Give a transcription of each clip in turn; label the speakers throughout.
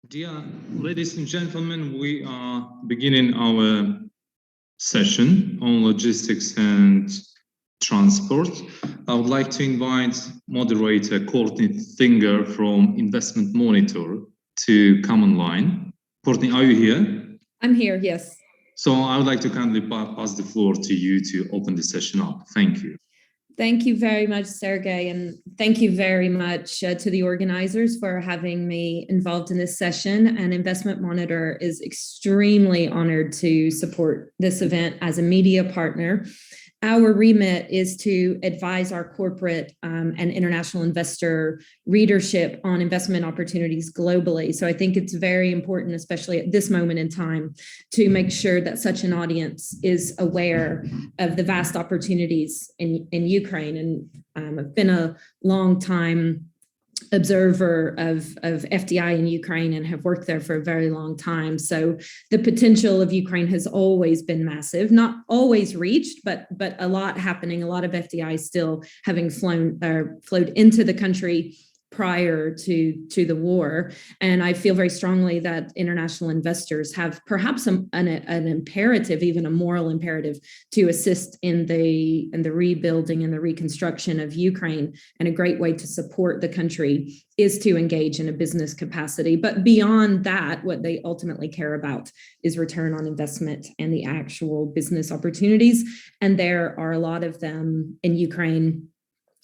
Speaker 1: Dear ladies and gentlemen, we are beginning our session on logistics and transport. I would like to invite moderator Courtney Thinger from Investment Monitor to come online. Courtney, are you here?
Speaker 2: I'm here, yes.
Speaker 1: So I would like to kindly pass the floor to you to open the session up. Thank you.
Speaker 2: Thank you very much, Sergey, and thank you very much to the organizers for having me involved in this session. And Investment Monitor is extremely honored to support this event as a media partner. Our remit is to advise our corporate and international investor readership on investment opportunities globally. So I think it's very important, especially at this moment in time, to make sure that such an audience is aware of the vast opportunities in Ukraine. And I've been a long time observer of FDI in Ukraine and have worked there for a very long time. So the potential of Ukraine has always been massive, not always reached, but a lot happening, a lot of FDI still having flowed into the country prior to the war. And I feel very strongly that international investors have perhaps an imperative, even a moral imperative, to assist in the rebuilding and the reconstruction of Ukraine. And a great way to support the country is to engage in a business capacity. But beyond that, what they ultimately care about is return on investment and the actual business opportunities. And there are a lot of them in Ukraine.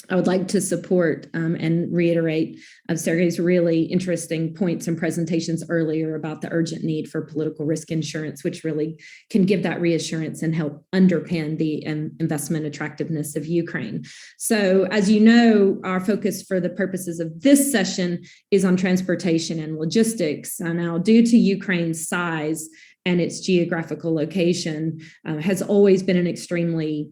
Speaker 2: I would like to support and reiterate Sergey's really interesting points and presentations earlier about the urgent need for political risk insurance, which really can give that reassurance and help underpin the investment attractiveness of Ukraine. So as you know, our focus for the purposes of this session is on transportation and logistics. Now, due to Ukraine's size and its geographical location, has always been an extremely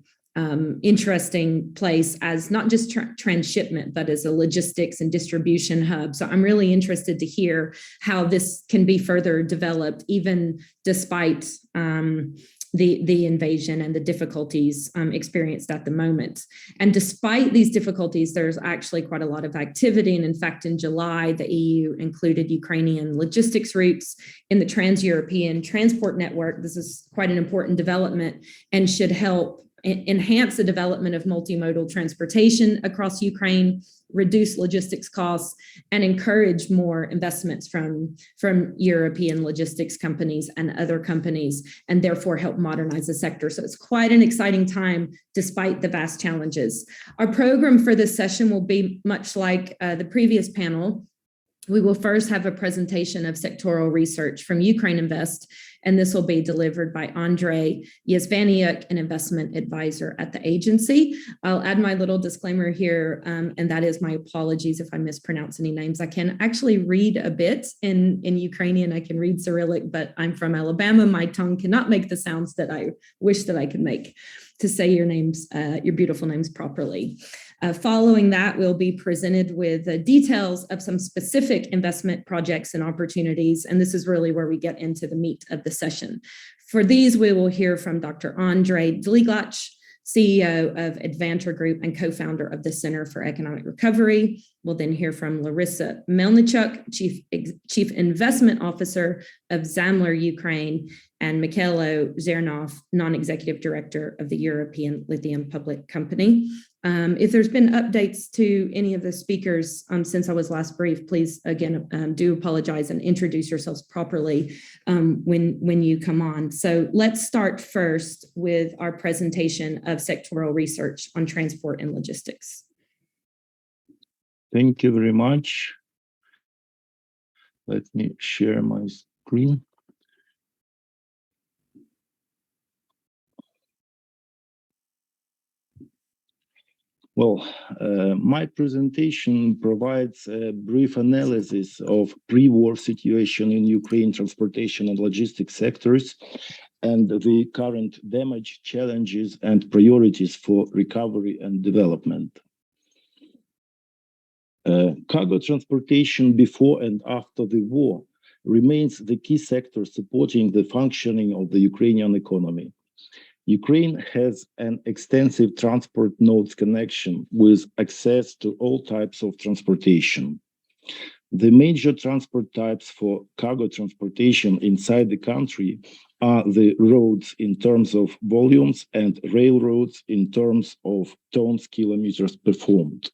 Speaker 2: interesting place as not just transshipment, but as a logistics and distribution hub. So I'm really interested to hear how this can be further developed, even despite the invasion and the difficulties experienced at the moment. And despite these difficulties, there's actually quite a lot of activity. And in fact, in July, the EU included Ukrainian logistics routes in the Trans-European Transport Network. This is quite an important development and should help enhance the development of multimodal transportation across Ukraine, reduce logistics costs, and encourage more investments from European logistics companies and other companies, and therefore help modernize the sector. So it's quite an exciting time despite the vast challenges. Our program for this session will be much like the previous panel. We will first have a presentation of sectoral research from UkraineInvest, and this will be delivered by Andrii, Ryzvaniuk, an investment advisor at the agency. I'll add my little disclaimer here, and that is my apologies if I mispronounce any names. I can actually read a bit in Ukrainian. I can read Cyrillic, but I'm from Alabama. My tongue cannot make the sounds that I wish that I could make to say your names, your beautiful names properly. Following that, we'll be presented with details of some specific investment projects and opportunities. And this is really where we get into the meat of the session. For these, we will hear from Dr. Andrii Dligach, CEO of Advanter Group and co-founder of the Center for Economic Recovery. We'll then hear from Larysa Melnychuk, Chief Investment Officer of ZAMMLER Ukraine, and Mikhailo Zernov, Non-Executive Director of the European Lithium Public Company. If there's been updates to any of the speakers since I was last briefed, please, again, do apologize and introduce yourselves properly when you come on. So let's start first with our presentation of sectoral research on transport and logistics.
Speaker 3: Thank you very much. Let me share my screen. Well, my presentation provides a brief analysis of pre-war situation in Ukraine transportation and logistics sectors and the current damage, challenges, and priorities for recovery and development. Cargo transportation before and after the war remains the key sector supporting the functioning of the Ukrainian economy. Ukraine has an extensive transport nodes connection with access to all types of transportation. The major transport types for cargo transportation inside the country are the roads in terms of volumes and railroads in terms of tons kilometers performed.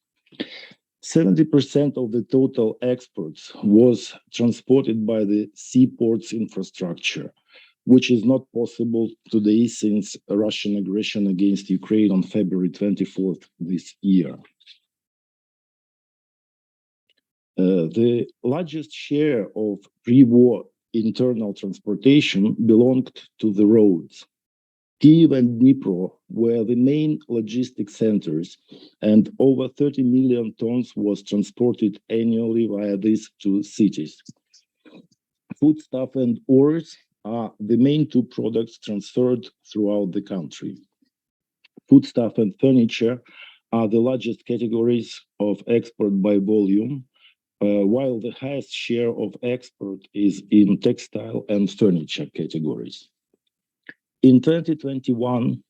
Speaker 3: 70% of the total exports was transported by the seaports infrastructure, which is not possible today since Russian aggression against Ukraine on February 24th this year. The largest share of pre-war internal transportation belonged to the roads. Kyiv and Dnipro were the main logistic centers, and over 30 million tons was transported annually via these two cities. Foodstuff and ores are the main two products transferred throughout the country. Foodstuff and furniture are the largest categories of export by volume, while the highest share of export is in textile and furniture categories. In 2021,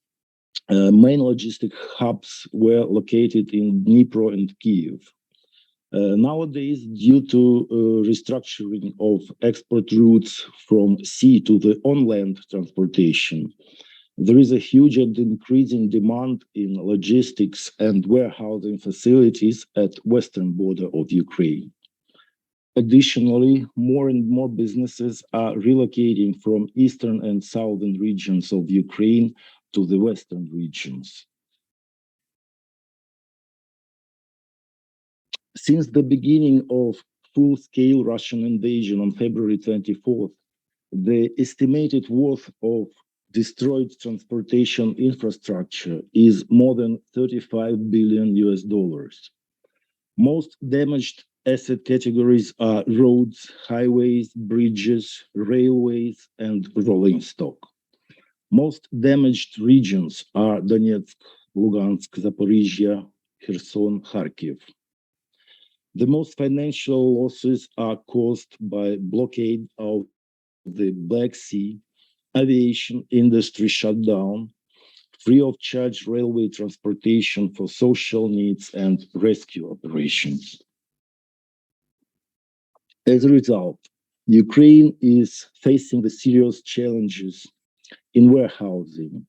Speaker 3: main logistic hubs were located in Dnipro and Kyiv. Nowadays, due to restructuring of export routes from sea to the on-land transportation, there is a huge and increasing demand in logistics and warehousing facilities at western border of Ukraine. Additionally, more and more businesses are relocating from eastern and southern regions of Ukraine to the western regions. Since the beginning of full-scale Russian invasion on February 24th, the estimated worth of destroyed transportation infrastructure is more than $35 billion. Most damaged asset categories are roads, highways, bridges, railways, and rolling stock. Most damaged regions are Donetsk, Lugansk, Zaporizhia, Kherson, Kharkiv. The most financial losses are caused by blockade of the Black Sea, aviation industry shutdown, free of charge railway transportation for social needs and rescue operations. As a result, Ukraine is facing the serious challenges in warehousing,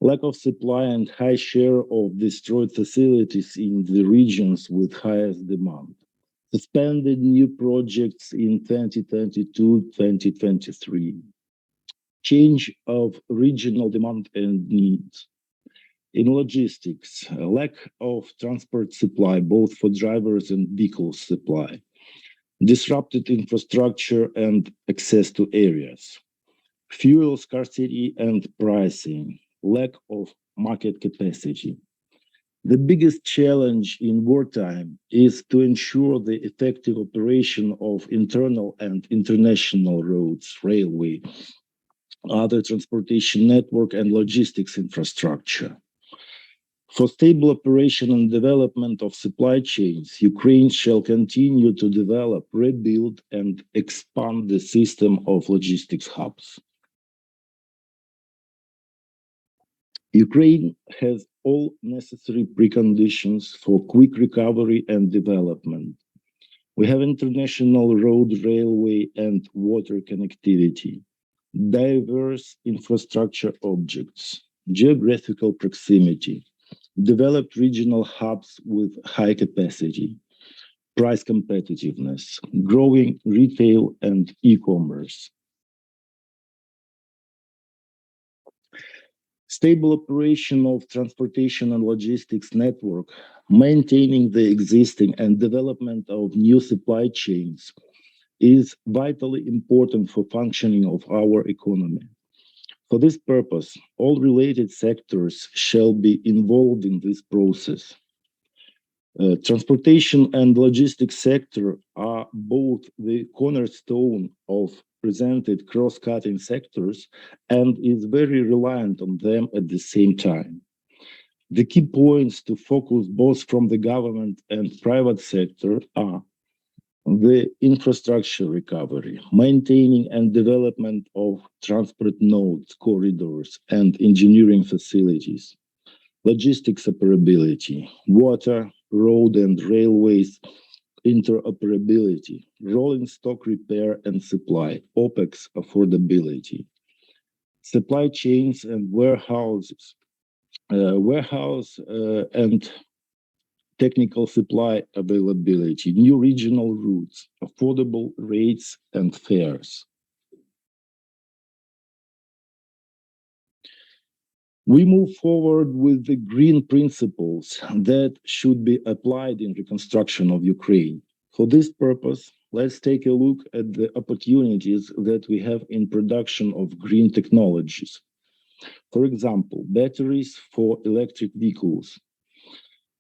Speaker 3: lack of supply and high share of destroyed facilities in the regions with highest demand, suspended new projects in 2022-2023, change of regional demand and needs. In logistics, a lack of transport supply, both for drivers and vehicle supply, disrupted infrastructure and access to areas, fuel scarcity and pricing, lack of market capacity. The biggest challenge in wartime is to ensure the effective operation of internal and international roads, railway, other transportation network, and logistics infrastructure. For stable operation and development of supply chains, Ukraine shall continue to develop, rebuild, and expand the system of logistics hubs. Ukraine has all necessary preconditions for quick recovery and development. We have international road, railway, and water connectivity, diverse infrastructure objects, geographical proximity, developed regional hubs with high capacity, price competitiveness, growing retail and e-commerce. Stable operation of transportation and logistics network, maintaining the existing and development of new supply chains is vitally important for functioning of our economy. For this purpose, all related sectors shall be involved in this process. Transportation and logistics sector are both the cornerstone of presented cross-cutting sectors and is very reliant on them at the same time. The key points to focus both from the government and private sector are the infrastructure recovery, maintaining and development of transport nodes, corridors, and engineering facilities, logistics operability, water, road and railways, interoperability, rolling stock repair and supply, OPEX affordability, supply chains and warehouses, warehouse and technical supply availability, new regional routes, affordable rates and fares. We move forward with the green principles that should be applied in reconstruction of Ukraine. For this purpose, let's take a look at the opportunities that we have in production of green technologies. For example, batteries for electric vehicles.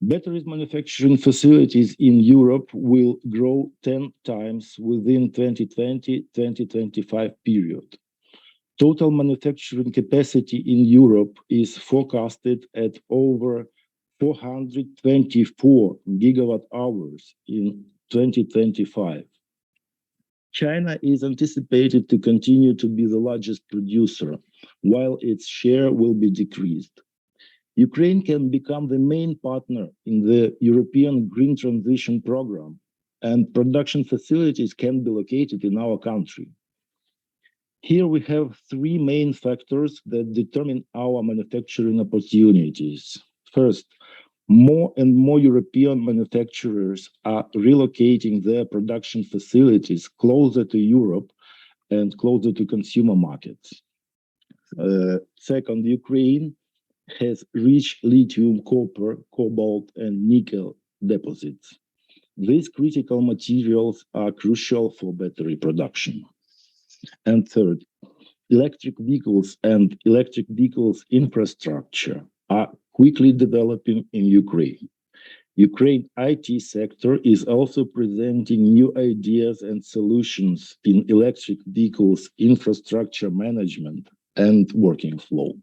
Speaker 3: Batteries manufacturing facilities in Europe will grow 10 times within 2020-2025 period. Total manufacturing capacity in Europe is forecasted at over 424 gigawatt hours in 2025. China is anticipated to continue to be the largest producer, while its share will be decreased. Ukraine can become the main partner in the European Green Transition Program, and production facilities can be located in our country. Here we have three main factors that determine our manufacturing opportunities. First, more and more European manufacturers are relocating their production facilities closer to Europe and closer to consumer markets. Second, Ukraine has rich lithium, copper, cobalt, and nickel deposits. These critical materials are crucial for battery production. And third, electric vehicles and electric vehicles infrastructure are quickly developing in Ukraine. Ukraine IT sector is also presenting new ideas and solutions in electric vehicles infrastructure management and working flow.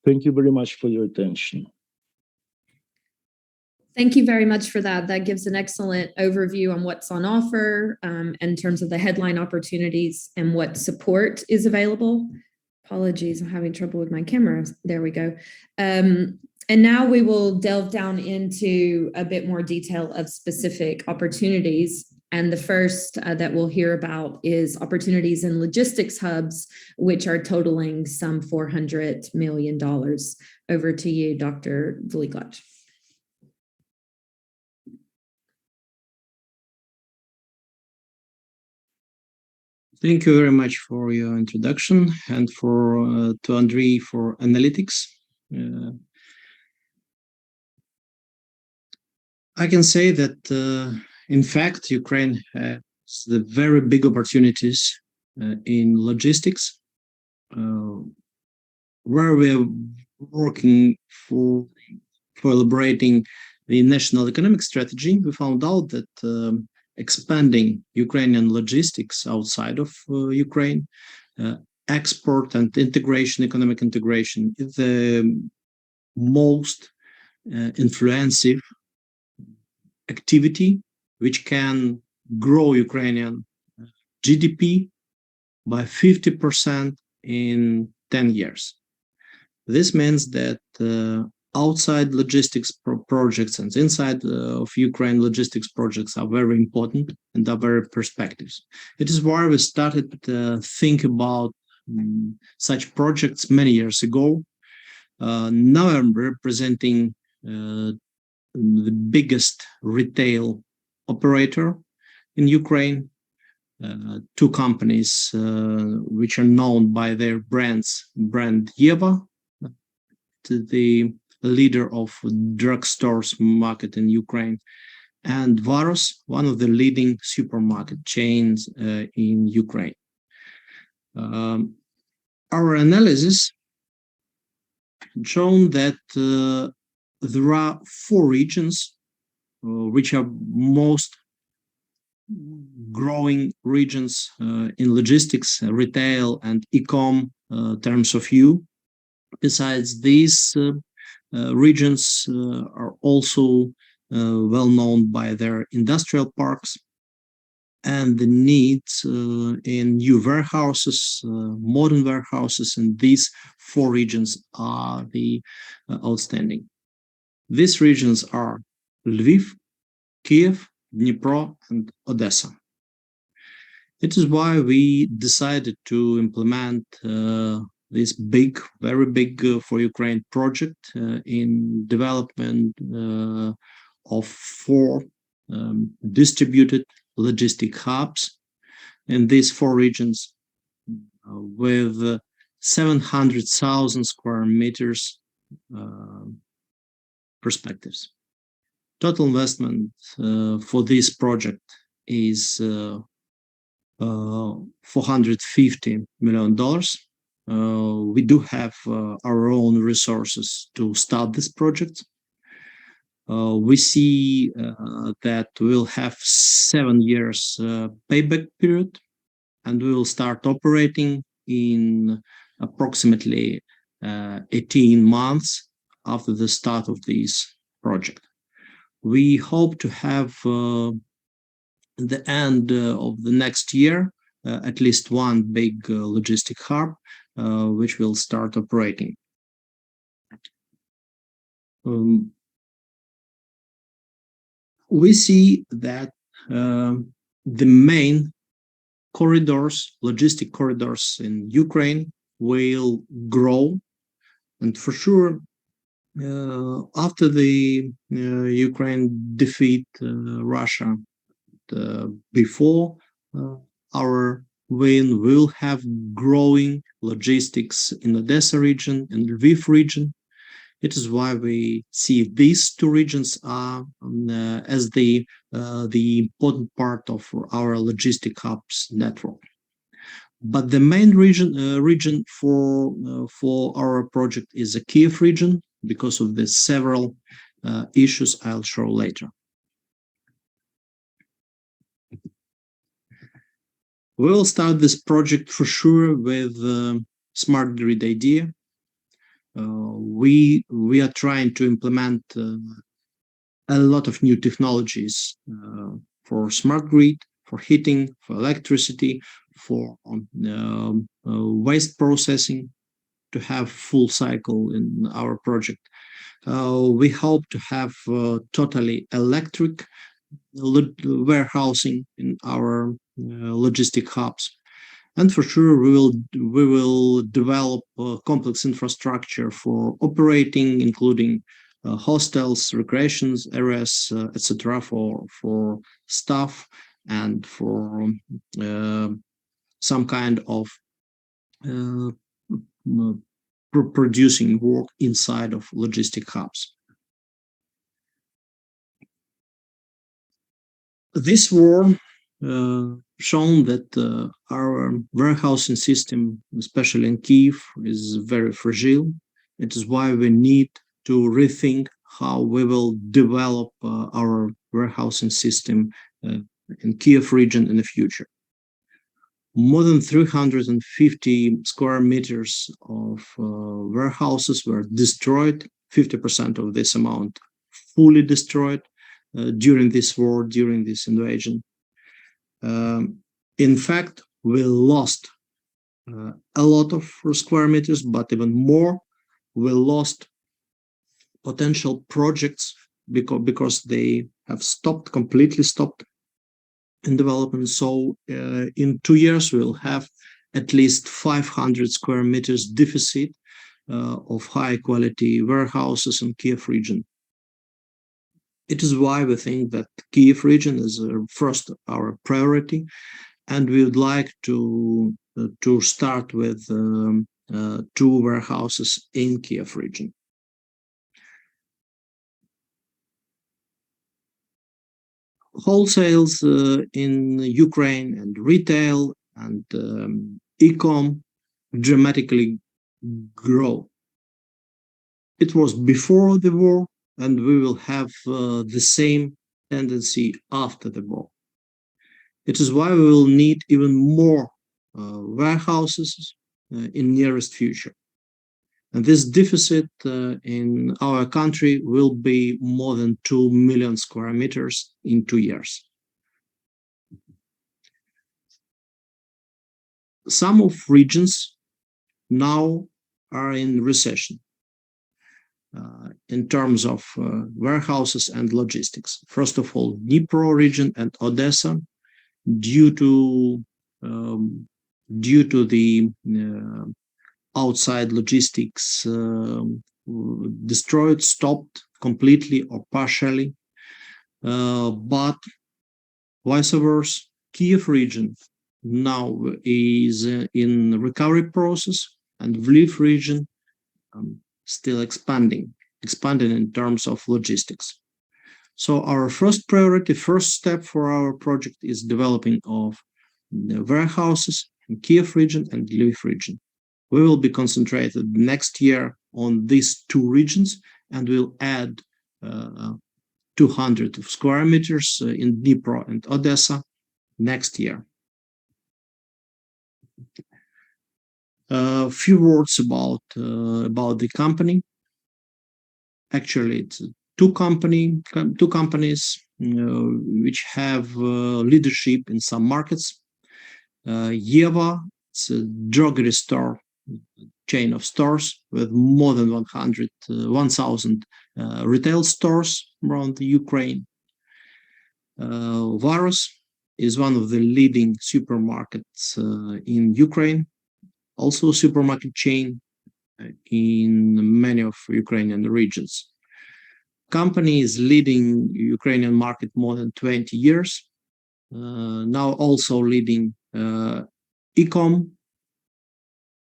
Speaker 3: Thank you very much for your attention.
Speaker 2: Thank you very much for that. That gives an excellent overview on what's on offer in terms of the headline opportunities and what support is available. Apologies, I'm having trouble with my camera. There we go. And now we will delve down into a bit more detail of specific opportunities. And the first that we'll hear about is opportunities in logistics hubs, which are totaling some $400 million. Over to you, Dr. Dligach.
Speaker 4: Thank you very much for your introduction and to Andrii for analytics. I can say that, in fact, Ukraine has the very big opportunities in logistics, where we are working for elaborating the national economic strategy. We found out that expanding Ukrainian logistics outside of Ukraine, export and integration, economic integration, is the most influential activity which can grow Ukrainian GDP by 50% in 10 years. This means that outside logistics projects and inside of Ukraine logistics projects are very important and are very perspectives. It is why we started to think about such projects many years ago. Now I'm representing the biggest retail operator in Ukraine, two companies which are known by their brand Yeva, the leader of drugstores market in Ukraine, and Varos, one of the leading supermarket chains in Ukraine. Our analysis shown that there are four regions which are most growing regions in logistics, retail, and e-com terms of view. Besides these regions are also well known by their industrial parks, and the needs in new warehouses, modern warehouses, and these four regions are the outstanding. These regions are Lviv, Kiev, Dnipro, and Odessa. It is why we decided to implement this big, very big for Ukraine project in development of 4 distributed logistic hubs in these 4 regions with 700,000 square meters perspectives. Total investment for this project is $450 million. We do have our own resources to start this project. We see that we'll have 7 years payback period, and we will start operating in approximately 18 months after the start of this project. We hope to have the end of the next year at least one big logistic hub which will start operating. We see that the main corridors, logistic corridors in Ukraine will grow, and for sure after the Ukraine defeat Russia, before our win, we'll have growing logistics in Odessa region and Lviv region. It is why we see these 2 regions are as the important part of our logistic hubs network. But the main region for our project is the Kiev region because of the several issues I'll show later. We'll start this project for sure with smart grid idea. We are trying to implement a lot of new technologies for smart grid, for heating, for electricity, for waste processing, to have full cycle in our project. We hope to have totally electric warehousing in our logistic hubs, and for sure we will develop complex infrastructure for operating, including hostels, recreations areas, etc., for staff and for some kind of producing work inside of logistic hubs. This war shown that our warehousing system, especially in Kiev, is very fragile. It is why we need to rethink how we will develop our warehousing system in Kiev region in the future. More than 350 square meters of warehouses were destroyed, 50% of this amount fully destroyed during this war, during this invasion. In fact, we lost a lot of square meters, but even more, we lost potential projects because they have completely stopped in development. So in 2 years, we'll have at least 500 square meters deficit of high quality warehouses in Kiev region. It is why we think that Kiev region is first our priority, and we would like to start with 2 warehouses in Kiev region. Wholesales in Ukraine and retail and e-com dramatically grow. It was before the war, and we will have the same tendency after the war. It is why we will need even more warehouses in nearest future. And this deficit in our country will be more than 2 million square meters in 2 years. Some of regions now are in recession. in terms of warehouses and logistics. First of all, Dnipro region and Odessa, due to the outside logistics destroyed, stopped completely or partially. But vice versa, Kiev region now is in recovery process, and Lviv region still expanding in terms of logistics. So our first priority, first step for our project is developing of the warehouses in Kiev region and Lviv region. We will be concentrated next year on these two regions, and we'll add 200 square meters in Dnipro and Odessa next year. A few words about the company. Actually, it's two companies which have leadership in some markets. Yeva, it's a drugstore store chain of stores with more than 1,000 retail stores around the Ukraine. Varus is one of the leading supermarkets in Ukraine, also a supermarket chain in many of Ukrainian regions. Company is leading Ukrainian market more than 20 years. Now also leading e-com,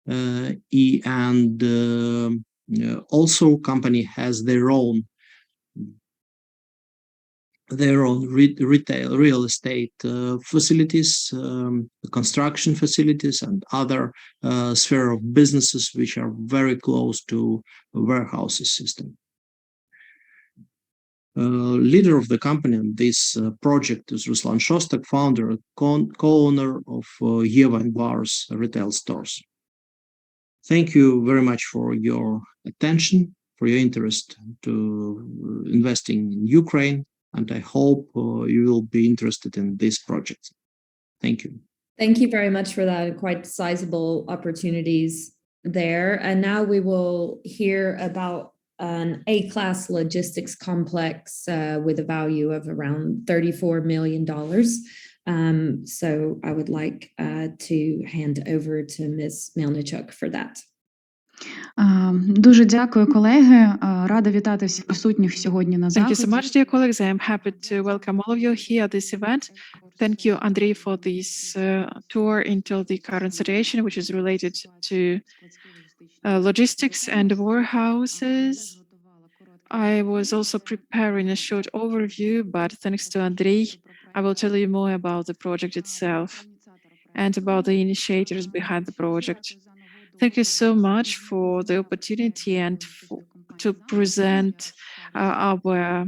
Speaker 4: and also company has their own retail real estate facilities, construction facilities, and other sphere of businesses which are very close to warehouses system. Leader of the company in this project is Ruslan Shostak, founder and co-owner of Yeva and Varus retail stores. Thank you very much for your attention, for your interest to investing in Ukraine, and I hope you will be interested in this project. Thank you.
Speaker 2: Thank you very much for that. Quite sizable opportunities there. And now we will hear about an A-class logistics complex with a value of around $34 million. So I would like to hand over to Ms. Melnychuk for that.
Speaker 5: Дуже дякую, колеги. Рада вітати всіх присутніх сьогодні на заході.
Speaker 6: Thank you so much, dear colleagues. I am happy to welcome all of you here at this event. Thank you, Andrii, for this tour into the current situation, which is related to logistics and warehouses. I was also preparing a short overview, but thanks to Andrii, I will tell you more about the project itself and about the initiators behind the project. Thank you so much for the opportunity and to present our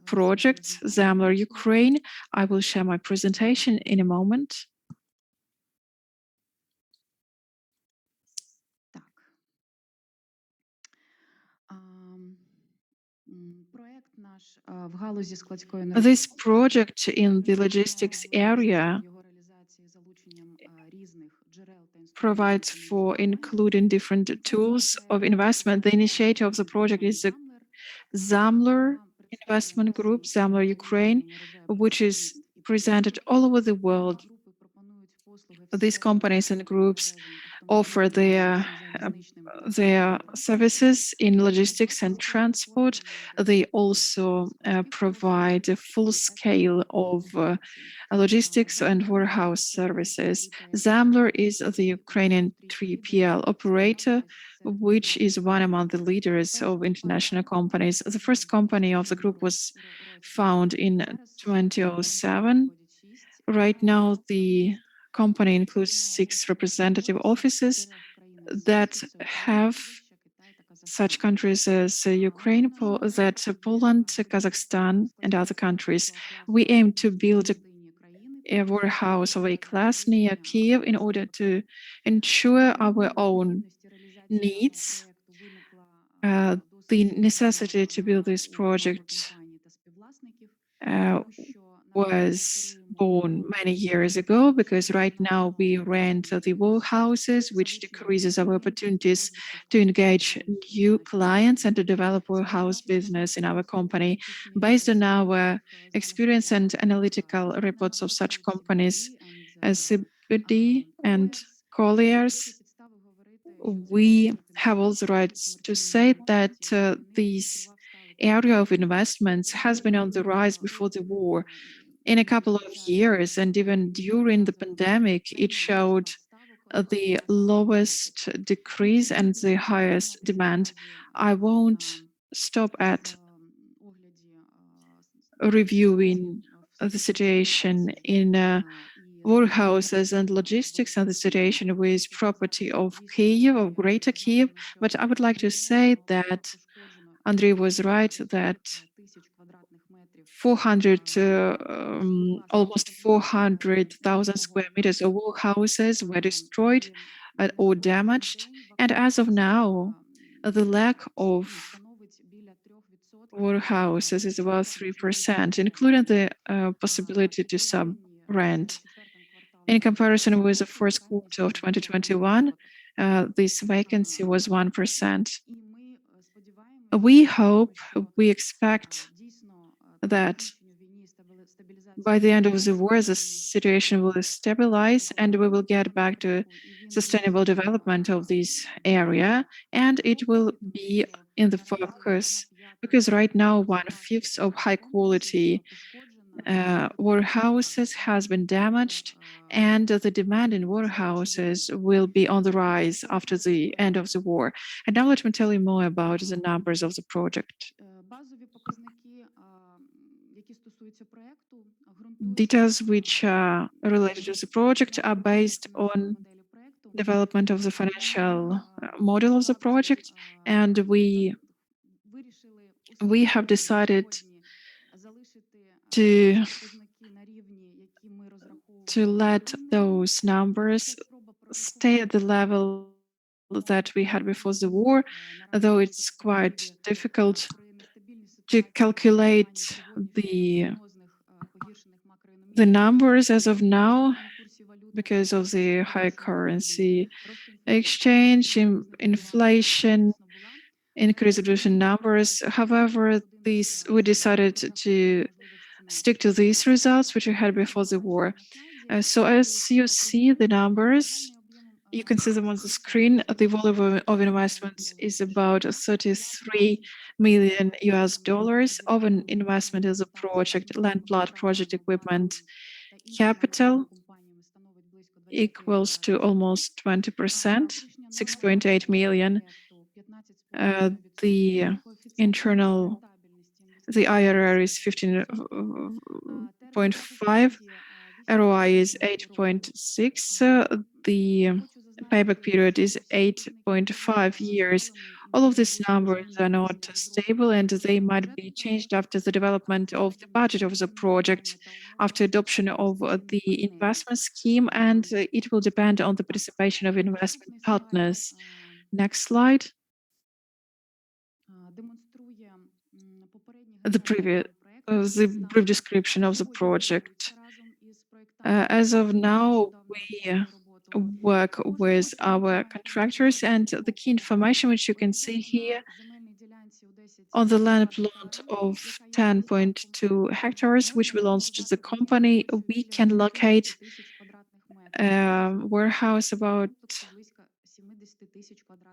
Speaker 6: project, ZAMMLER Ukraine. I will share my presentation in a moment. This project in the logistics area provides for including different tools of investment. The initiator of the project is the ZAMMLER investment group, ZAMMLER Ukraine, which is presented all over the world. These companies and groups offer their services in logistics and transport. They also provide a full scale of logistics and warehouse services. ZAMMLER is the Ukrainian 3PL operator, which is one among the leaders of international companies. The first company of the group was founded in 2007. Right now, the company includes 6 representative offices that have such countries as Ukraine, Poland, Kazakhstan, and other countries. We aim to build a warehouse of A-class near Kiev in order to ensure our own needs. The necessity to build this project was born many years ago, because right now we rent the warehouses, which decreases our opportunities to engage new clients and to develop warehouse business in our company. Based on our experience and analytical reports of such companies as CBD and Colliers, we have also rights to say that this area of investments has been on the rise before the war. In a couple of years, and even during the pandemic, it showed the lowest decrease and the highest demand. I won't stop at reviewing the situation in warehouses and logistics and the situation with property of Kyiv, of Greater Kyiv, but I would like to say that Andrii was right that 400, almost 400,000 square meters of warehouses were destroyed or damaged. And as of now, the lack of warehouses is about 3%, including the possibility to sub-rent. In comparison with the first quarter of 2021, this vacancy was 1%. We hope, we expect that by the end of the war, the situation will stabilize and we will get back to sustainable development of this area, and it will be in the focus, because right now 1/5 of high quality warehouses has been damaged, and the demand in warehouses will be on the rise after the end of the war. And now let me tell you more about the numbers of the project. Details which are related to the project are based on development of the financial model of the project, and we have decided to let those numbers stay at the level that we had before the war, though it's quite difficult to calculate the numbers as of now because of the high currency exchange, inflation, increase of numbers. However, we decided to stick to these results which we had before the war. So as you see the numbers, you can see them on the screen. The volume of investments is about $33 million of an investment as a project, land plot, project equipment, capital equals to almost 20%, 6.8 million. The IRR is 15.5, ROI is 8.6, the payback period is 8.5 years. All of these numbers are not stable and they might be changed after the development of the budget of the project, after adoption of the investment scheme, and it will depend on the participation of investment partners. Next slide. The brief description of the project. As of now, we work with our contractors, and the key information which you can see here on the land plot of 10.2 hectares, which belongs to the company, we can locate a warehouse about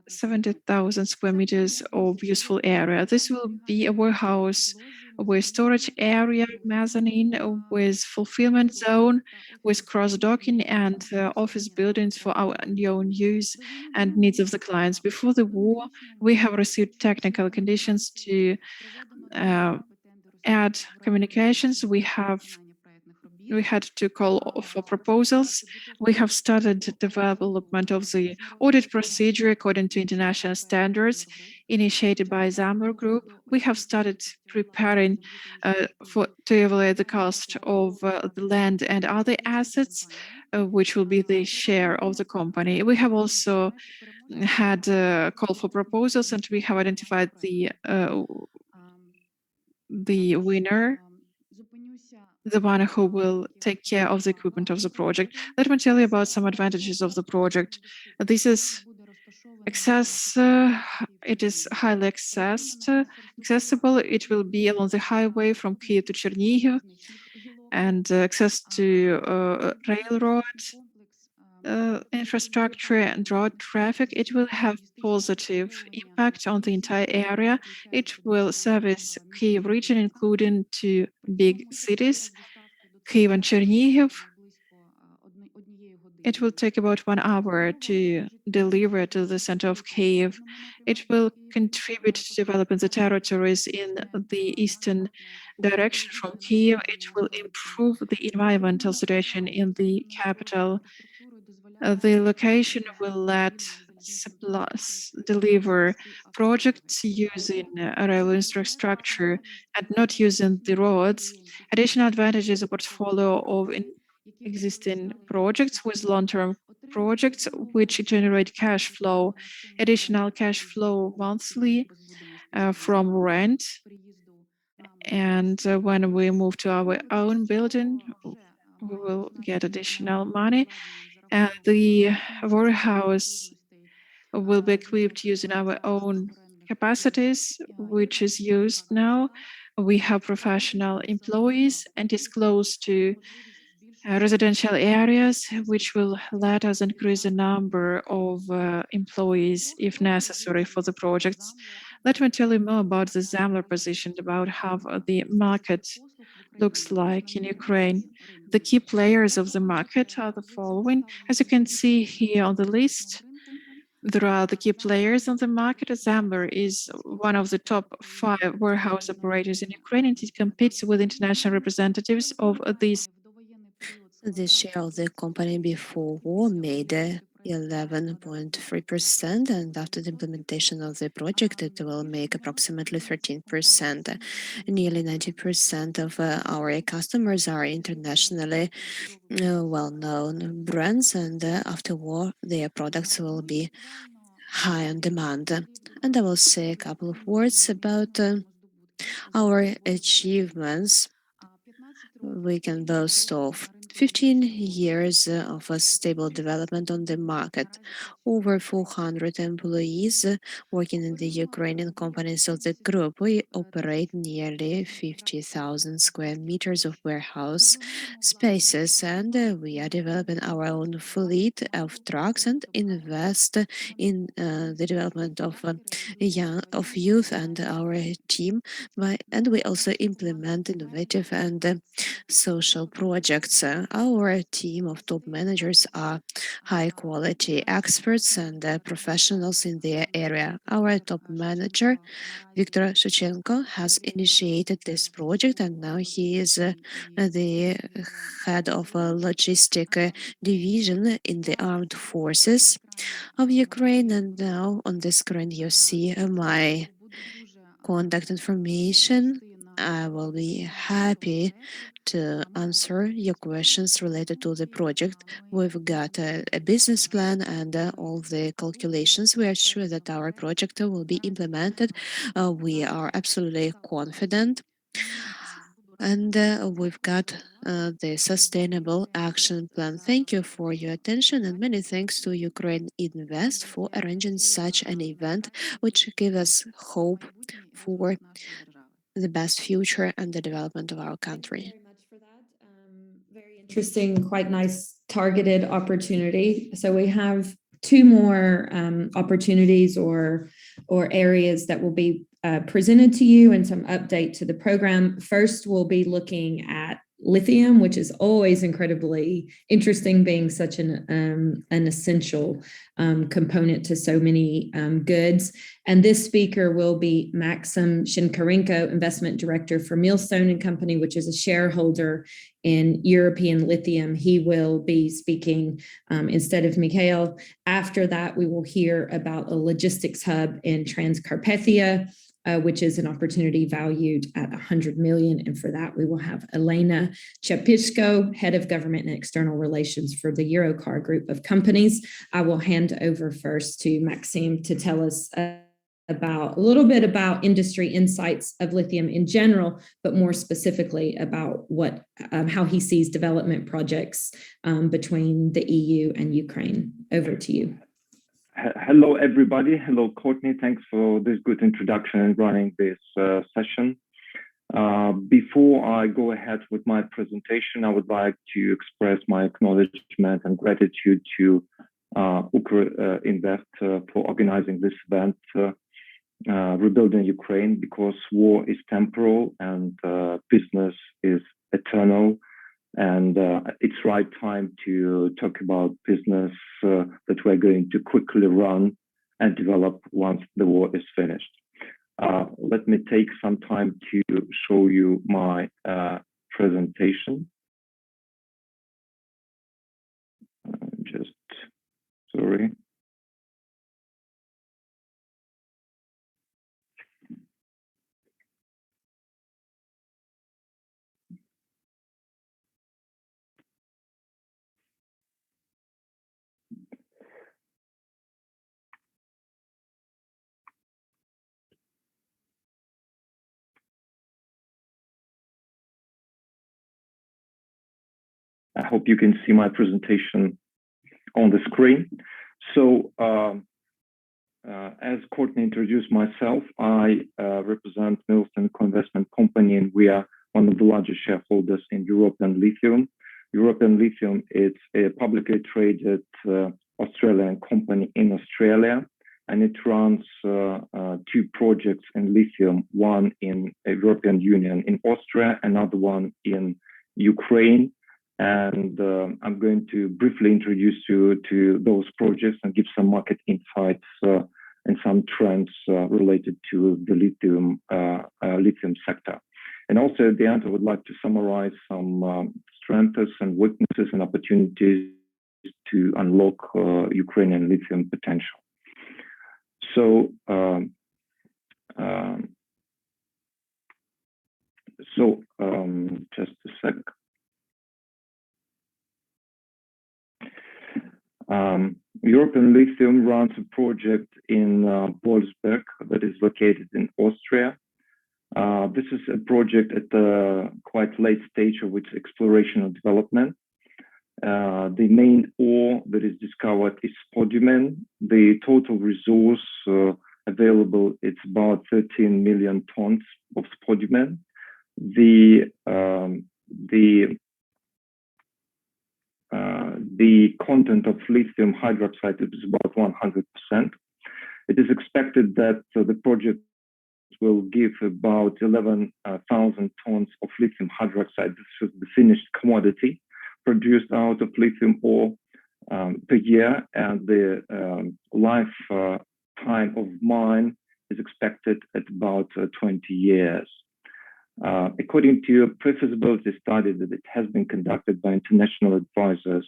Speaker 6: 70,000 square meters of useful area. This will be a warehouse with storage area, mezzanine, with fulfillment zone, with cross-docking and office buildings for our own use and needs of the clients. Before the war, we have received technical conditions to add communications. We had to call for proposals. We have started development of the audit procedure according to international standards initiated by ZAMMLER group. We have started preparing to evaluate the cost of the land and other assets, which will be the share of the company. We have also had a call for proposals, and we have identified the winner. the one who will take care of the equipment of the project. Let me tell you about some advantages of the project. This is it is highly accessible. It will be along the highway from Kyiv to Chernihiv, and access to railroad infrastructure and road traffic. It will have positive impact on the entire area. It will service Kyiv region, including two big cities, Kyiv and Chernihiv. It will take about 1 hour to deliver to the center of Kyiv. It will contribute to developing the territories in the eastern direction from Kyiv. It will improve the environmental situation in the capital. The location will let deliver projects using railway infrastructure and not using the roads. Additional advantages: a portfolio of existing projects with long-term projects which generate cash flow, additional cash flow monthly from rent. And when we move to our own building, we will get additional money. And the warehouse will be equipped using our own capacities, which is used now. We have professional employees and is close to residential areas, which will let us increase the number of employees if necessary for the projects. Let me tell you more about the ZAMMLER position, about how the market looks like in Ukraine. The key players of the market are the following. As you can see here on the list, there are the key players on the market. ZAMMLER is one of the top 5 warehouse operators in Ukraine, and it competes with international representatives of these.
Speaker 7: The share of the company before war made 11.3%, and after the implementation of the project, it will make approximately 13%. Nearly 90% of our customers are internationally well-known brands, and after war, their products will be high on demand. And I will say a couple of words about our achievements. We can boast of 15 years of a stable development on the market, over 400 employees working in the Ukrainian companies of the group. We operate nearly 50,000 square meters of warehouse spaces, and we are developing our own fleet of trucks and invest in the development of youth and our team. And we also implement innovative and social projects. Our team of top managers are high-quality experts and professionals in their area. Our top manager, Viktor Shevchenko, has initiated this project, and now he is the head of a logistic division in the armed forces of Ukraine. And now on the screen you see my contact information. I will be happy to answer your questions related to the project. We've got a business plan and all the calculations. We are sure that our project will be implemented. We are absolutely confident. And we've got the sustainable action plan. Thank you for your attention, and many thanks to UkraineInvest for arranging such an event, which gives us hope for the best future and the development of our country.
Speaker 2: Thank you very much for that. Very interesting, quite nice targeted opportunity. So we have 2 more opportunities or areas that will be presented to you, and some update to the program. First, we'll be looking at lithium, which is always incredibly interesting, being such an essential component to so many goods. And this speaker will be Maxim Shinkarenko, Investment Director for Millstone & Company, which is a shareholder in European Lithium. He will be speaking instead of Mikhail. After that, we will hear about a logistics hub in Transcarpathia, which is an opportunity valued at 100 million. And for that, we will have Elena Chapishko, Head of Government and External Relations for the Eurocar Group of companies. I will hand over first to Maxim to tell us about a little bit about industry insights of lithium in general, but more specifically about what how he sees development projects between the EU and Ukraine. Over to you.
Speaker 8: Hello, everybody. Hello, Courtney. Thanks for this good introduction and running this session. Before I go ahead with my presentation, I would like to express my acknowledgement and gratitude to UkraineInvest for organizing this event, Rebuilding Ukraine, because war is temporal and business is eternal. And it's right time to talk about business that we're going to quickly run and develop once the war is finished. Let me take some time to show you my presentation. Sorry. I hope you can see my presentation on the screen. So, as Courtney introduced myself, I represent Melnychuk Investment Company, and we are one of the largest shareholders in European Lithium. European Lithium is a publicly traded Australian company in Australia, and it runs two projects in lithium, one in the European Union in Austria, another one in Ukraine. And I'm going to briefly introduce you to those projects and give some market insights and some trends related to the lithium sector. And also at the end, I would like to summarize some strengths and weaknesses and opportunities to unlock Ukrainian lithium potential. So, just a sec. European Lithium runs a project in Wolfsberg that is located in Austria. This is a project at the quite late stage of its exploration and development. The main ore that is discovered is spodumene. The total resource available is about 13 million tons of spodumene. The content of lithium hydroxide is about 100%. It is expected that the project will give about 11,000 tons of lithium hydroxide. This is the finished commodity produced out of lithium ore per year, and the lifetime of mine is expected at about 20 years. According to a pre-feasibility study that it has been conducted by international advisors,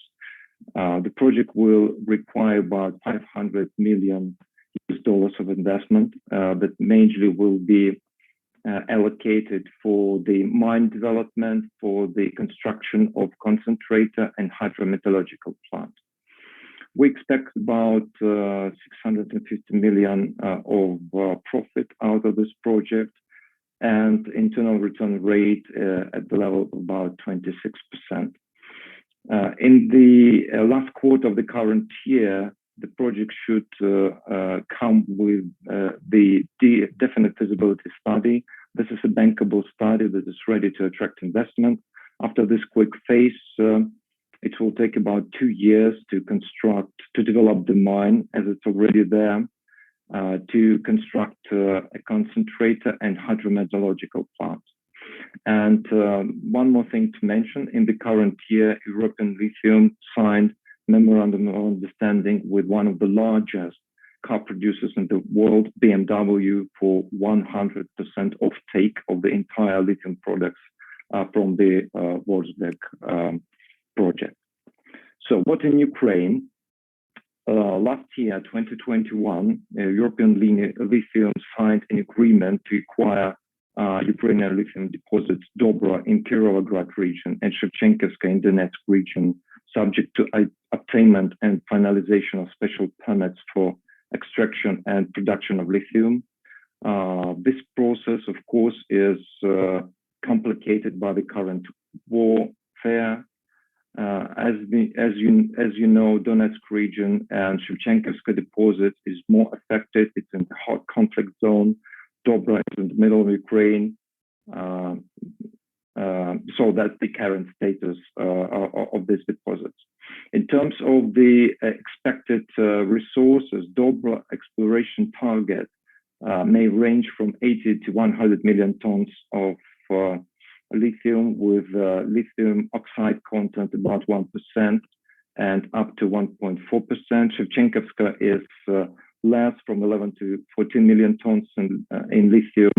Speaker 8: the project will require about $500 million of investment that mainly will be allocated for the mine development, for the construction of concentrator and hydrometallurgical plant. We expect about 650 million of profit out of this project, and internal return rate at the level of about 26%. In the last quarter of the current year, the project should come with the definite feasibility study. This is a bankable study that is ready to attract investment. After this quick phase, it will take about 2 years to develop the mine as it's already there, to construct a concentrator and hydrometallurgical plant. And one more thing to mention, in the current year, European Lithium signed memorandum of understanding with one of the largest car producers in the world, BMW, for 100% offtake of the entire lithium products from the Wolfsberg project. So what in Ukraine? Last year, 2021, European Lithium signed an agreement to acquire Ukrainian lithium deposits Dobra in Kirovograd region and Shevchenkivska in Donetsk region, subject to obtainment and finalization of special permits for extraction and production of lithium. This process, of course, is complicated by the current warfare. As you know, Donetsk region and Shevchenkivska deposit is more affected. It's in the hot conflict zone. Dobra is in the middle of Ukraine. So that's the current status of these deposits. In terms of the expected resources, Dobra exploration target may range from 80 to 100 million tons of lithium, with lithium oxide content about 1% and up to 1.4%. Shevchenkivska is less, from 11 to 14 million tons in lithium,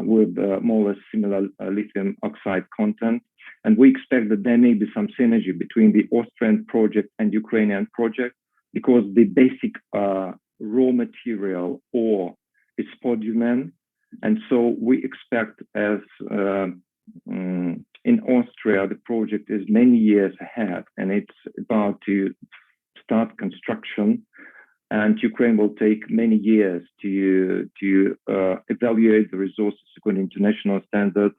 Speaker 8: with more or less similar lithium oxide content. And we expect that there may be some synergy between the Austrian project and Ukrainian project, because the basic raw material ore is spodumene. And so we expect, as in Austria, the project is many years ahead and it's about to start construction. And Ukraine will take many years to evaluate the resources according to international standards,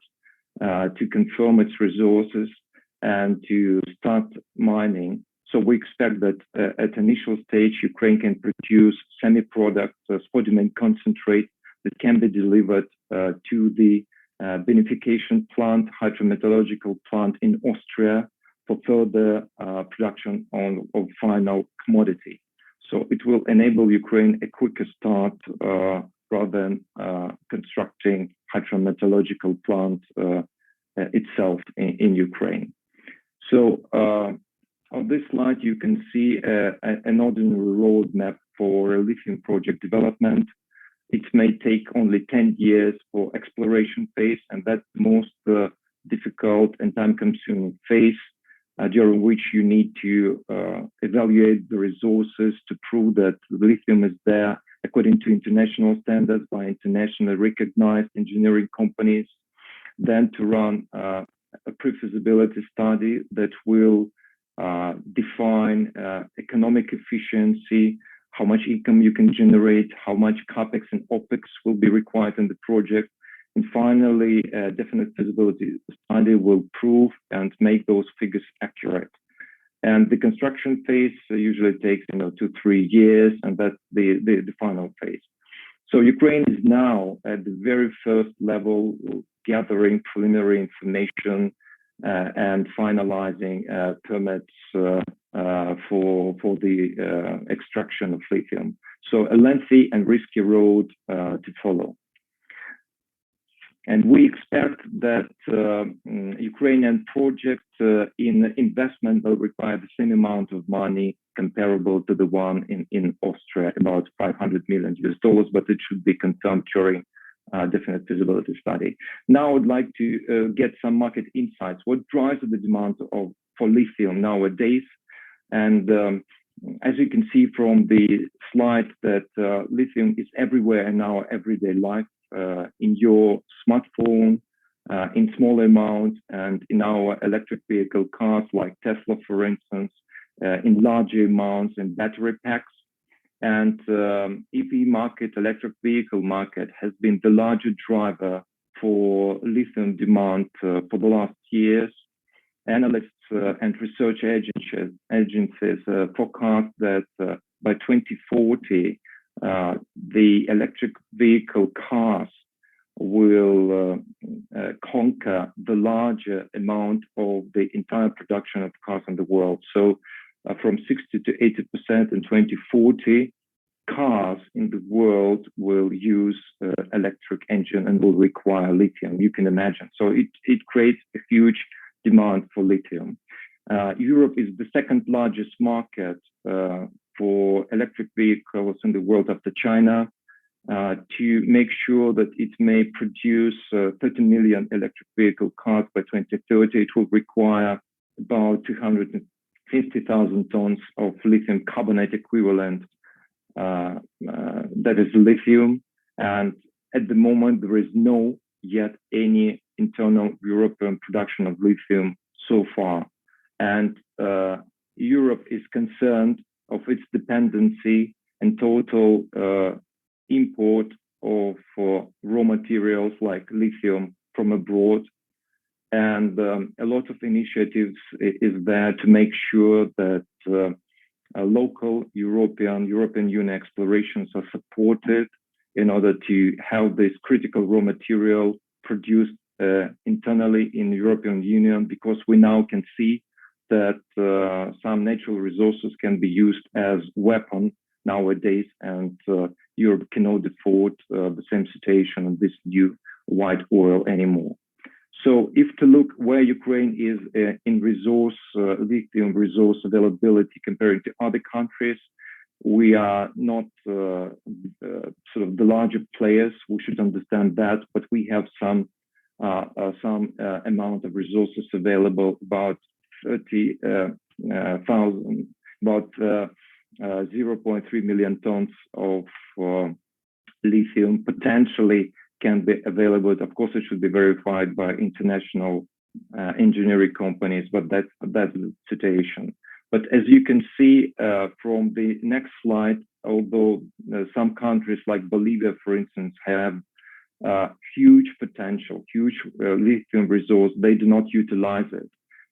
Speaker 8: to confirm its resources, and to start mining. So we expect that at initial stage, Ukraine can produce semi-products, spodumene concentrate, that can be delivered to the beneficiation plant, hydrometallurgical plant in Austria, for further production of final commodity. So it will enable Ukraine a quicker start rather than constructing hydrometallurgical plant itself in Ukraine. So on this slide, you can see an ordinary roadmap for a lithium project development. It may take only 10 years for exploration phase, and that's the most difficult and time-consuming phase, during which you need to evaluate the resources to prove that lithium is there according to international standards by internationally recognized engineering companies, then to run a pre-feasibility study that will define economic efficiency, how much income you can generate, how much capex and opex will be required in the project. And finally, a definite feasibility study will prove and make those figures accurate. And the construction phase usually takes 2 to 3 years, and that's the final phase. So Ukraine is now at the very first level, gathering preliminary information and finalizing permits for the extraction of lithium. So a lengthy and risky road to follow. And we expect that Ukrainian project in investment will require the same amount of money comparable to the one in Austria, about $500 million, but it should be confirmed during definite feasibility study. Now I would like to get some market insights. What drives the demand for lithium nowadays? And as you can see from the slide, that lithium is everywhere in our everyday life, in your smartphone, in small amounts, and in our electric vehicle cars like Tesla, for instance, in larger amounts in battery packs. And EV market, electric vehicle market, has been the larger driver for lithium demand for the last years. Analysts and research agencies forecast that by 2040, the electric vehicle cars will conquer the larger amount of the entire production of cars in the world. So from 60 to 80% in 2040, cars in the world will use electric engine and will require lithium, you can imagine. So it creates a huge demand for lithium. Europe is the second largest market for electric vehicles in the world after China. To make sure that it may produce 30 million electric vehicle cars by 2030, it will require about 250,000 tons of lithium carbonate equivalent, that is lithium. And at the moment, there is no yet any internal European production of lithium so far. And Europe is concerned of its dependency and total import of raw materials like lithium from abroad. And a lot of initiatives is there to make sure that local European Union explorations are supported in order to have this critical raw material produced internally in the European Union, because we now can see that some natural resources can be used as weapon nowadays, and Europe cannot afford the same situation and this new white oil anymore. So if to look where Ukraine is in resource, lithium resource availability compared to other countries, we are not sort of the larger players. We should understand that, but we have some amount of resources available, about 30,000, about 0.3 million tons of lithium potentially can be available. Of course, it should be verified by international engineering companies, but that's the situation. But as you can see from the next slide, although some countries like Bolivia, for instance, have huge potential, huge lithium resource, they do not utilize it.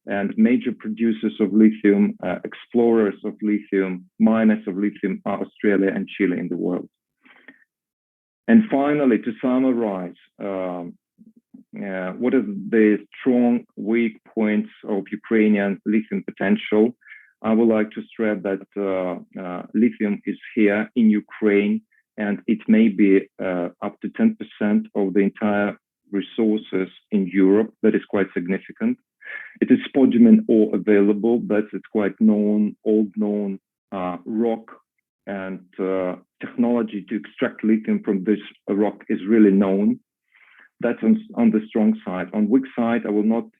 Speaker 8: And major producers of lithium, explorers of lithium, miners of lithium are Australia and Chile in the world. And finally, to summarize, what are the strong, weak points of Ukrainian lithium potential? I would like to stress that lithium is here in Ukraine, and it may be up to 10% of the entire resources in Europe. That is quite significant. It is spodumene ore available, but it's quite known, old known rock, and technology to extract lithium from this rock is really known. That's on the strong side. On weak side, I will not,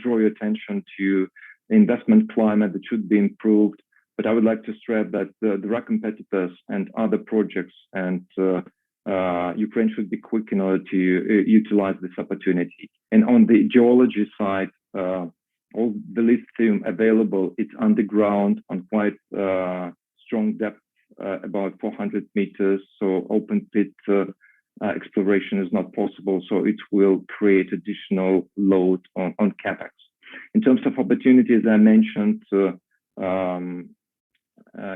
Speaker 8: draw your attention to investment climate that should be improved, but I would like to stress that there are competitors and other projects, and Ukraine should be quick in order to utilize this opportunity. And on the geology side, all the lithium available, it's underground on quite strong depth, about 400 meters. So open pit exploration is not possible. So it will create additional load on capex. In terms of opportunities, I mentioned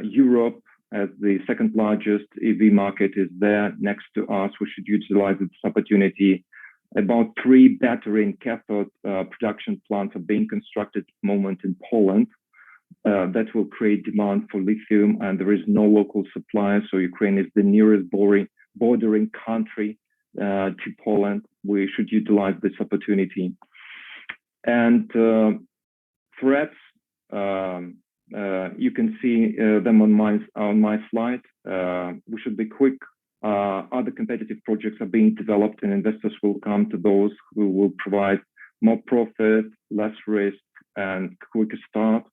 Speaker 8: Europe as the second largest EV market is there next to us. We should utilize this opportunity. About 3 battery and cathode production plants are being constructed at the moment in Poland. That will create demand for lithium, and there is no local supply. So Ukraine is the nearest bordering country to Poland. We should utilize this opportunity. And threats, you can see them on my slide. We should be quick. Other competitive projects are being developed, and investors will come to those who will provide more profit, less risk, and quicker start.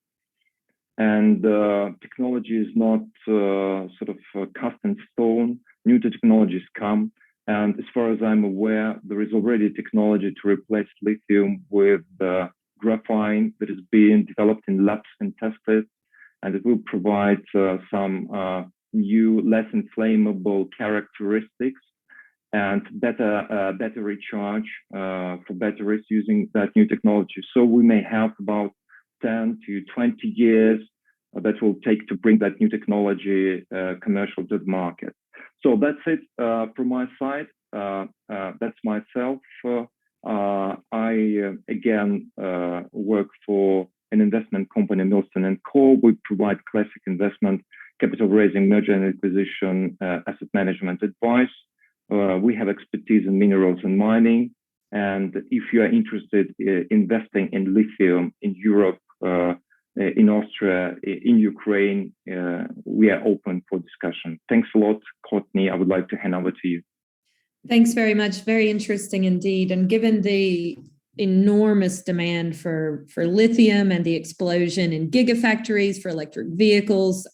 Speaker 8: And technology is not cast in stone. New technologies come. And as far as I'm aware, there is already technology to replace lithium with graphene that is being developed in labs and tested. And it will provide some new, less inflammable characteristics and better battery charge for batteries using that new technology. So we may have about 10 to 20 years that will take to bring that new technology commercial to the market. So that's it from my side. That's myself. I again work for an investment company, Milston & Co. We provide classic investment, capital raising, merger and acquisition, asset management advice. We have expertise in minerals and mining. And if you are interested in investing in lithium in Europe, in Austria, in Ukraine, we are open for discussion. Thanks a lot, Courtney. I would like to hand over to you.
Speaker 2: Thanks very much. Very interesting indeed. And given the enormous demand for lithium and the explosion in gigafactories for electric vehicles,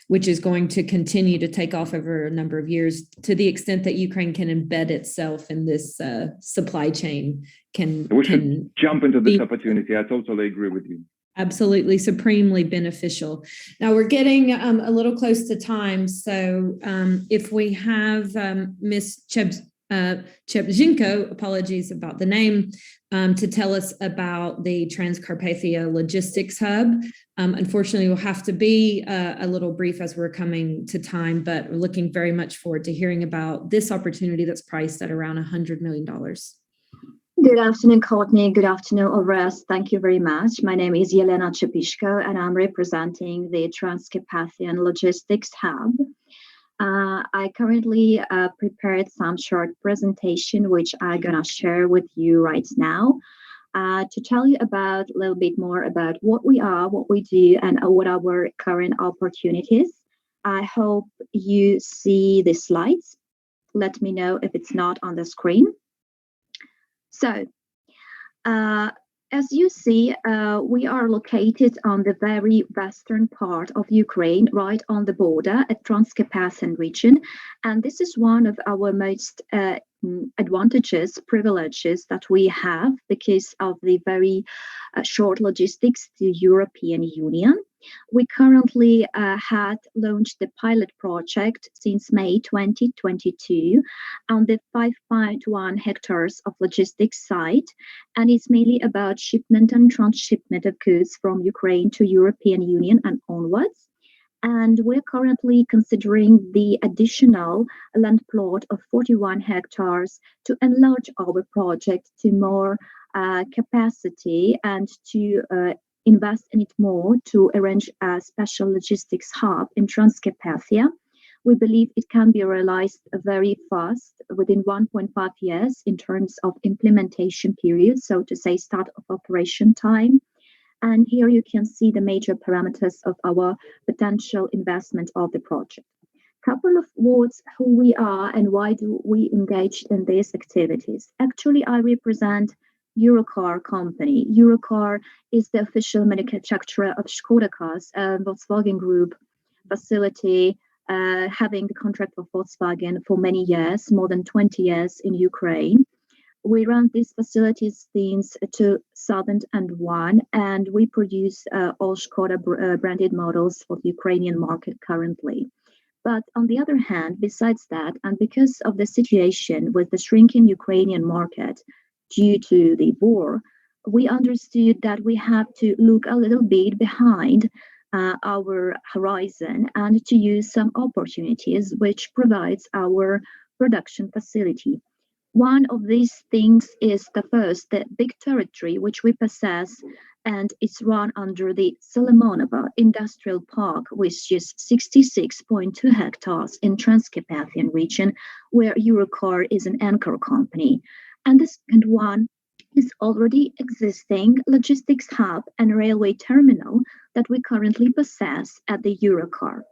Speaker 2: which is going to continue to take off over a number of years, to the extent that Ukraine can embed itself in this supply chain,
Speaker 8: we should jump into this opportunity. I totally agree with you.
Speaker 2: Absolutely, supremely beneficial. Now we're getting a little close to time, so if we have Ms. Chebzhinko, apologies about the name, to tell us about the Transcarpathia Logistics Hub. Unfortunately, we'll have to be a little brief as we're coming to time, but we're looking very much forward to hearing about this opportunity that's priced at around $100 million.
Speaker 9: Good afternoon, Courtney. Good afternoon, Orest. Thank you very much. My name is Yelena Chepishko, and I'm representing the Transcarpathian Logistics Hub. I currently prepared some short presentation, which I'm gonna share with you right now to tell you about a little bit more about what we are, what we do, and what are our current opportunities. I hope you see the slides. Let me know if it's not on the screen. So, as you see, we are located on the very western part of Ukraine, right on the border at Transcarpathian region. And this is one of our most advantages, privileges that we have because of the very short logistics to European Union. We currently had launched the pilot project since May 2022 on the 5.1 hectares of logistics site, and it's mainly about shipment and transshipment of goods from Ukraine to European Union and onwards. And we're currently considering the additional land plot of 41 hectares to enlarge our project to more capacity and to invest in it more to arrange a special logistics hub in Transcarpathia. We believe it can be realized very fast, within 1.5 years in terms of implementation period, so to say start of operation time. And here you can see the major parameters of our potential investment of the project. Couple of words who we are and why do we engage in these activities. Actually, I represent Eurocar company. Eurocar is the official manufacturer of Skoda cars, Volkswagen Group facility, having the contract of Volkswagen for many years, more than 20 years in Ukraine. We run these facilities since 2001, and we produce all Skoda branded models for the Ukrainian market currently. But on the other hand, besides that, and because of the situation with the shrinking Ukrainian market due to the war, we understood that we have to look a little bit behind our horizon and to use some opportunities which provides our production facility. One of these things is the big territory which we possess, and it's run under the Solomonovo Industrial Park, which is 66.2 hectares in Transcarpathian region, where Eurocar is an anchor company. And the second one is already existing logistics hub and railway terminal that we currently possess at the Eurocar.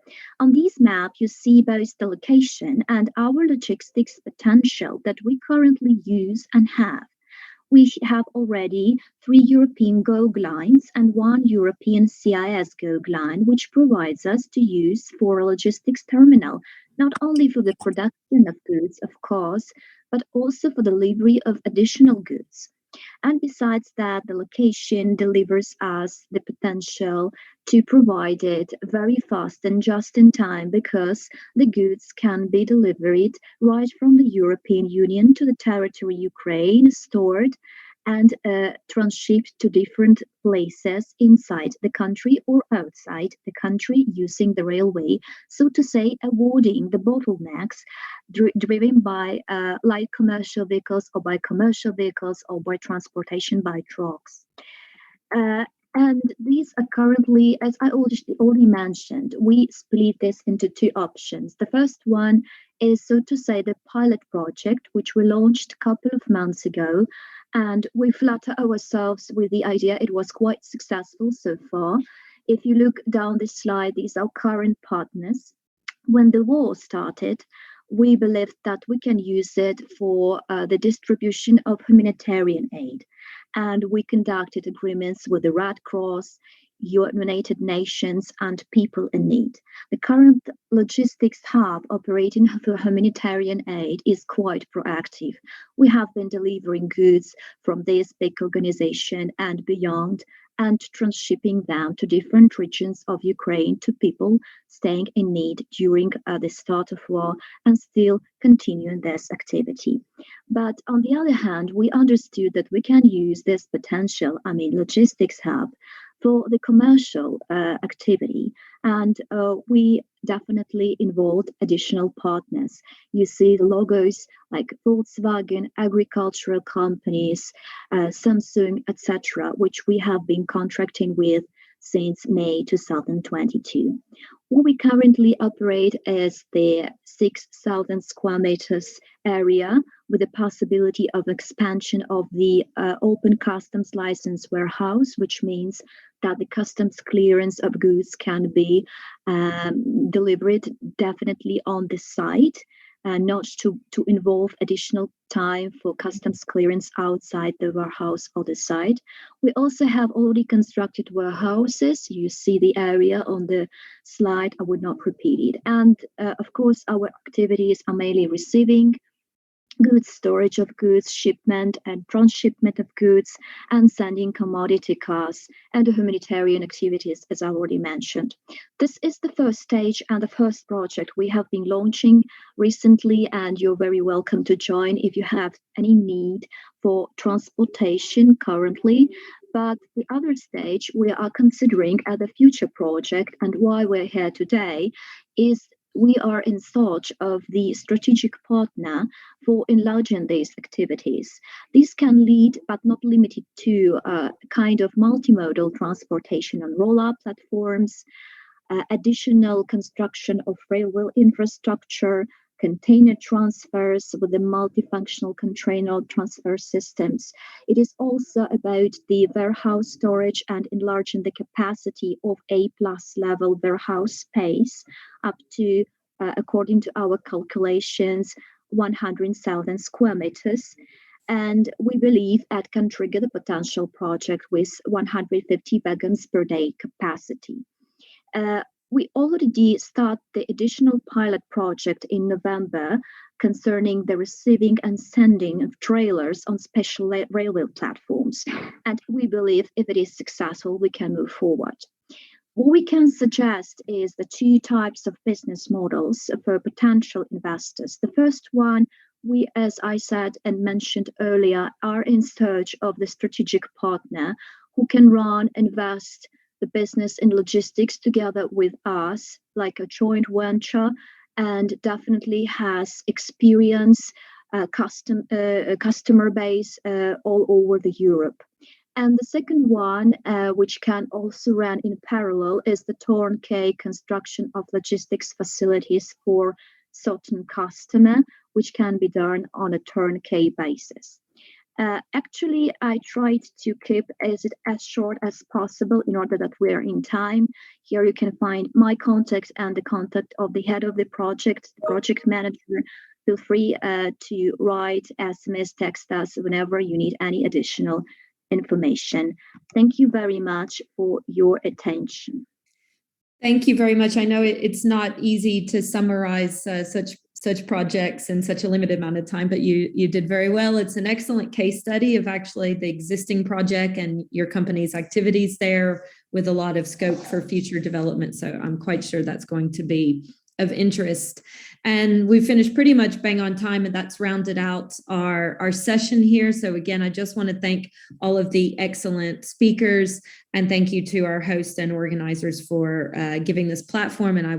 Speaker 9: On this map, you see both the location and our logistics potential that we currently use and have. We have already 3 European GOG lines and 1 European CIS GOG line, which provides us to use for a logistics terminal, not only for the production of goods, of course, but also for delivery of additional goods. And besides that, the location delivers us the potential to provide it very fast and just in time, because the goods can be delivered right from the European Union to the territory Ukraine, stored and transshipped to different places inside the country or outside the country using the railway, so to say, avoiding the bottlenecks driven by light commercial vehicles or by commercial vehicles or by transportation by trucks. And these are currently, as I already mentioned, we split this into 2 options. The first one is, so to say, the pilot project, which we launched a couple of months ago. And we flatter ourselves with the idea it was quite successful so far. If you look down this slide, these are current partners. When the war started, we believed that we can use it for the distribution of humanitarian aid. And we conducted agreements with the Red Cross, United Nations, and people in need. The current logistics hub operating for humanitarian aid is quite proactive. We have been delivering goods from this big organization and beyond and transshipping them to different regions of Ukraine to people staying in need during the start of war and still continuing this activity. But on the other hand, we understood that we can use this potential, logistics hub, for the commercial activity, and we definitely involved additional partners. You see the logos like Volkswagen, agricultural companies, Samsung, etc., which we have been contracting with since May 2022. What we currently operate is the 6,000 square meters area with the possibility of expansion of the open customs license warehouse, which means that the customs clearance of goods can be delivered definitely on the site, not to involve additional time for customs clearance outside the warehouse or the site. We also have already constructed warehouses. You see the area on the slide. I would not repeat it. And of course, our activities are mainly receiving goods, storage of goods, shipment and transshipment of goods, and sending commodity cars and the humanitarian activities, as I already mentioned. This is the first stage and the first project we have been launching recently, and you're very welcome to join if you have any need for transportation currently. But the other stage we are considering as a future project, and why we're here today, is we are in search of the strategic partner for enlarging these activities. These can lead, but not limited to, kind of multimodal transportation on roll-up platforms, additional construction of railway infrastructure, container transfers with the multifunctional container transfer systems. It is also about the warehouse storage and enlarging the capacity of A+ level warehouse space up to, according to our calculations, 100,000 square meters. And we believe that can trigger the potential project with 150 wagons per day capacity. We already start the additional pilot project in November concerning the receiving and sending of trailers on special railway platforms. And we believe if it is successful, we can move forward. What we can suggest is the two types of business models for potential investors. The first one, we, as I said and mentioned earlier, are in search of the strategic partner who can run, invest the business in logistics together with us, like a joint venture, and definitely has experience, customer base all over the Europe. And the second one, which can also run in parallel, is the turnkey construction of logistics facilities for certain customer, which can be done on a turnkey basis. Actually, I tried to keep it as short as possible in order that we're in time. Here you can find my contact and the contact of the head of the project manager. Feel free to write, SMS, text us whenever you need any additional information. Thank you very much for your attention.
Speaker 2: Thank you very much. I know it's not easy to summarize such projects in such a limited amount of time, but you did very well. It's an excellent case study of actually the existing project and your company's activities there with a lot of scope for future development. So I'm quite sure that's going to be of interest. And we finished pretty much bang on time, and that's rounded out our session here. So again, I just want to thank all of the excellent speakers, and thank you to our host and organizers for giving this platform. And I